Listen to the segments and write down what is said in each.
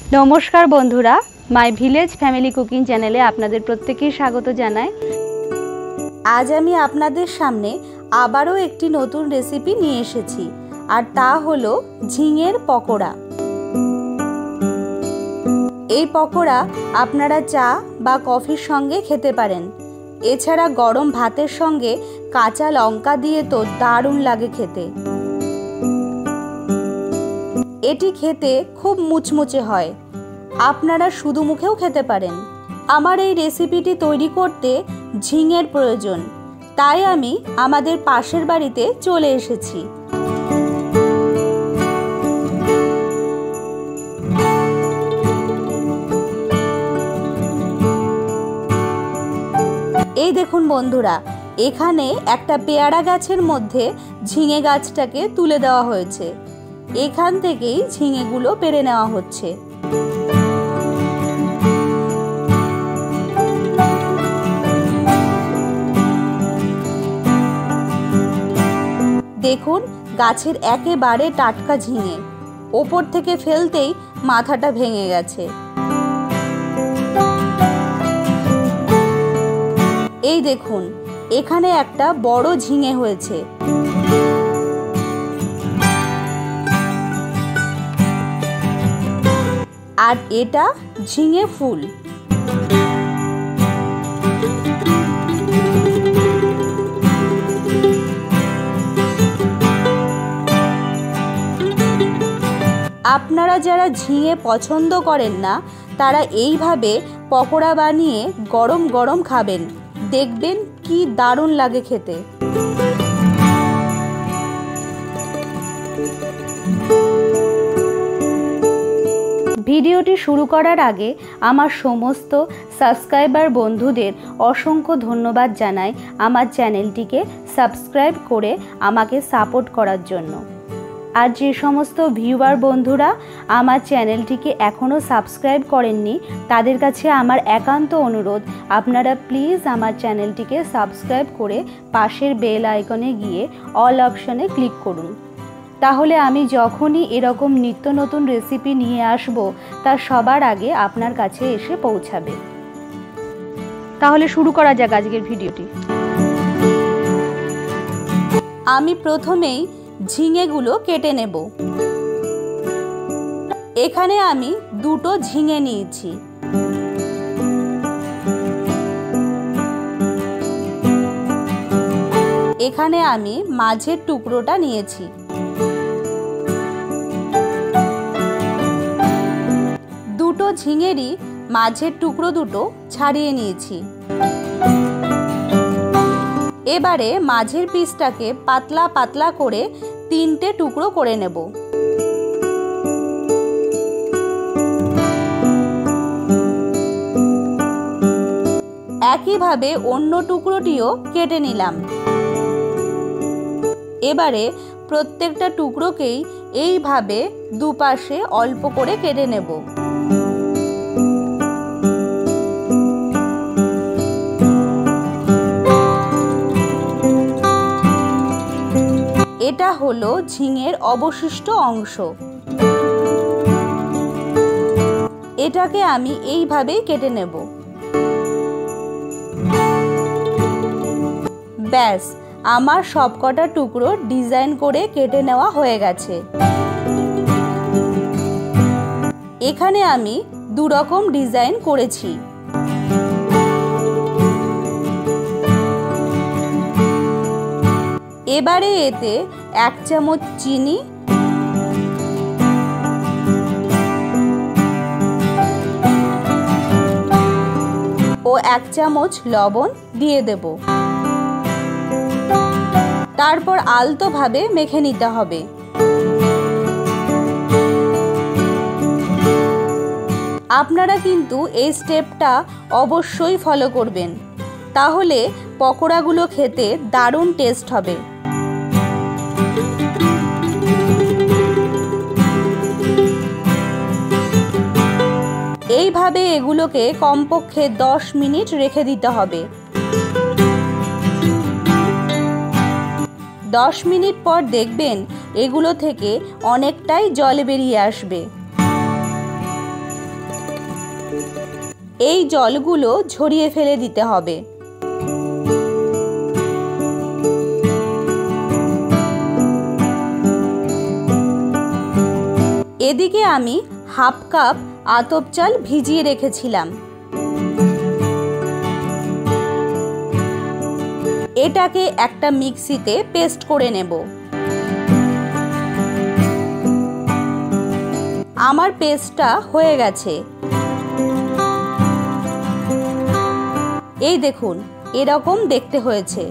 नमस्कार बंधुरा माई village family cooking चैनेले आपनादेर प्रत्येकेई स्वागत जानाई। आज आमी आपनादेर सामने आबारो एकटी नतून रेसिपि निये एसेछि आर ता हलो झिंगेर पकोड़ा। এই पकोड़ा आपनारा चा बा कफिर संगे खेते पारेन। एछाड़ा गरम भातेर संगे काँचा लंका दिए तो दारुण लागे खेते। एटी खेते खूब मुचमुचे हय, आपनारा शुधु मुखेও खेते पारेन। आमार এই রেসিপিটি তৈরি করতে ঝিঙের প্রয়োজন, তাই আমি আমাদের পাশের বাড়িতে চলে এসেছি। এই দেখুন বন্ধুরা, এখানে একটা পেয়ারা গাছের মধ্যে ঝিঙে গাছটাকে তুলে দেওয়া হয়েছে। এখান থেকেই ঝিঙেগুলো পেড়ে নেওয়া হচ্ছে। দেখুন গাছের একেবারে টাটকা ঝিঙে, ওপর থেকে ফেলতেই মাথাটা ভেঙে গেছে। এই দেখুন এখানে একটা বড় ঝিঙে হয়েছে। আর এটা ঝিঙে ফুল। আপনারা যারা ঝিঙে পছন্দ করেন না তারা এইভাবে পকোড়া বানিয়ে গরম গরম খাবেন, দেখবেন কি দারুণ লাগে খেতে। ভিডিওটি শুরু করার আগে আমার সমস্ত সাবস্ক্রাইবার বন্ধুদের অসংখ্য ধন্যবাদ জানাই আমার চ্যানেলটিকে সাবস্ক্রাইব করে আমাকে সাপোর্ট করার জন্য। আর যে সমস্ত ভিউয়ার বন্ধুরা আমার চ্যানেলটিকে এখনও সাবস্ক্রাইব করেননি তাদের কাছে আমার একান্ত অনুরোধ, আপনারা প্লিজ আমার চ্যানেলটিকে সাবস্ক্রাইব করে পাশের বেল আইকনে গিয়ে অল অপশনে ক্লিক করুন। তাহলে আমি যখনই এরকম নিত্য নতুন রেসিপি নিয়ে আসব তা সবার আগে আপনার কাছে এসে পৌঁছাবে। তাহলে শুরু করা যাক আজকের ভিডিওটি। আমি প্রথমেই ঝিঙেগুলো কেটে নেব। এখানে আমি দুটো ঝিঙে নিয়েছি। এখানে আমি মাঝের টুকরোটা নিয়েছি। দুটো ঝিঙেরই মাঝের টুকরো দুটো ছাড়িয়ে নিয়েছি। এবারে মাঝের পিসটাকে পাতলা পাতলা করে তিনটে টুকরো করে নেব। একইভাবে অন্য টুকরোটিও কেটে নিলাম। এবারে প্রত্যেকটা টুকরোকেই এইভাবে দুপাশে অল্প করে কেটে নেব। এটা হলো ঝিঙের অবশিষ্ট অংশ। এটাকে আমি এইভাবেই কেটে নেব। ব্যাস, আমার সবকটা টুকরো ডিজাইন করে কেটে নেওয়া হয়ে গেছে। এখানে আমি দু রকম ডিজাইন করেছি। এবারে এতে 1 চামচ চিনি, ও 1 চামচ লবণ দিয়ে দেব। তারপর আলতোভাবে মেখে নিতে হবে। আপনারা কিন্তু এই স্টেপটা অবশ্যই ফলো করবেন, তাহলে পকোড়াগুলো খেতে দারুণ টেস্ট হবে। এইভাবে এগুলোকে কমপক্ষে 10 মিনিট রেখে দিতে হবে। 10 মিনিট পর দেখবেন এগুলো থেকে অনেকটাই জল বেরিয়ে আসবে। এই জলগুলো ঝরিয়ে ফেলে দিতে হবে। এদিকে আমি হাফ কাপ আতপ চাল ভিজিয়ে রেখেছিলাম। এটাকে একটা মিক্সিতে পেস্ট করে নেব। আমার পেস্টটা হয়ে গেছে। এই দেখুন, এরকম দেখতে হয়েছে।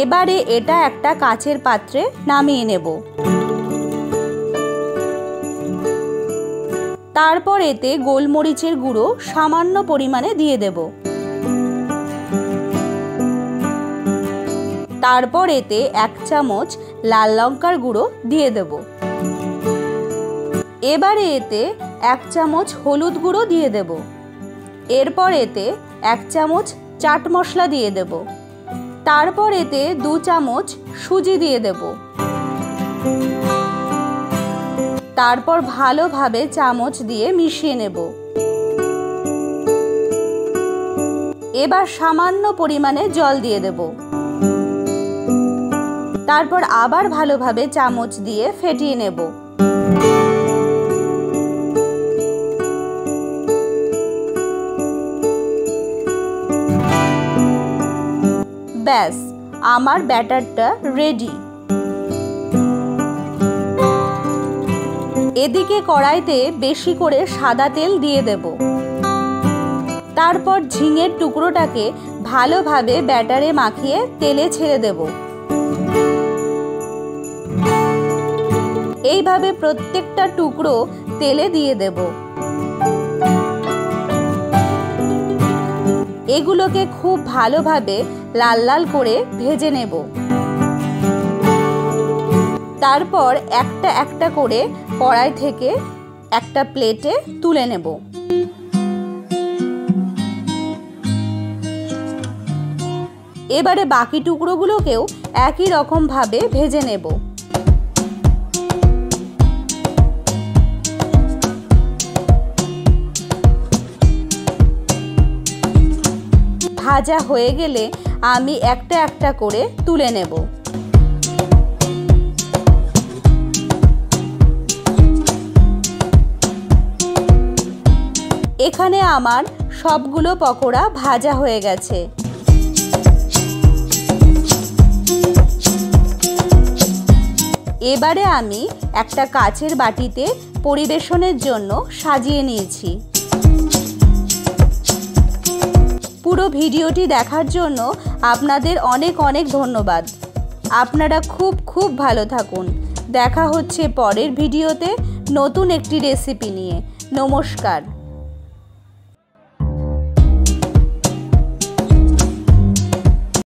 এবারে এটা একটা কাচের পাত্রে নামিয়ে নেব। তারপর এতে গোলমরিচের গুঁড়ো সামান্য পরিমাণে দিয়ে দেব। তারপর এতে 1 চামচ লাল লঙ্কার গুঁড়ো দিয়ে দেব। এবারে এতে 1 চামচ হলুদ গুঁড়ো দিয়ে দেব। এরপর এতে 1 চামচ চাট মশলা দিয়ে দেব। তারপর এতে 2 চামচ সুজি দিয়ে দেব। তারপর ভালোভাবে চামচ দিয়ে মিশিয়ে নেব। এবার সামান্য পরিমাণে জল দিয়ে দেব। তারপর আবার ভালোভাবে চামচ দিয়ে ফেটিয়ে নেব। ব্যাস, আমার ব্যাটারটা রেডি। এদিকে কড়াইতে বেশি করে সাদা তেল দিয়ে দেব। তারপর ঝিঙের টুকরোটাকে ভালোভাবে ব্যাটারে মাখিয়ে তেলে ছেড়ে দেব। এইভাবে প্রত্যেকটা টুকরো তেলে দিয়ে দেব। এগুলোকে খুব ভালোভাবে লাল লাল করে ভেজে নেব। তারপর একটা একটা করে কড়াই থেকে একটা প্লেটে তুলে নেব। এবারে বাকি টুকরোগুলোকেও একই রকম ভাবে ভেজে নেব। ভাজা হয়ে গেলে আমি একটা একটা করে তুলে নেব। এখানে আমার সবগুলো পকোড়া ভাজা হয়ে গেছে। এবারে আমি একটা কাচের বাটিতে পরিবেশনের জন্য সাজিয়ে নিয়েছি। পুরো ভিডিওটি দেখার জন্য আপনাদের অনেক অনেক ধন্যবাদ। আপনারা খুব ভালো থাকুন। দেখা হচ্ছে পরের ভিডিওতে নতুন একটি রেসিপি নিয়ে। নমস্কার।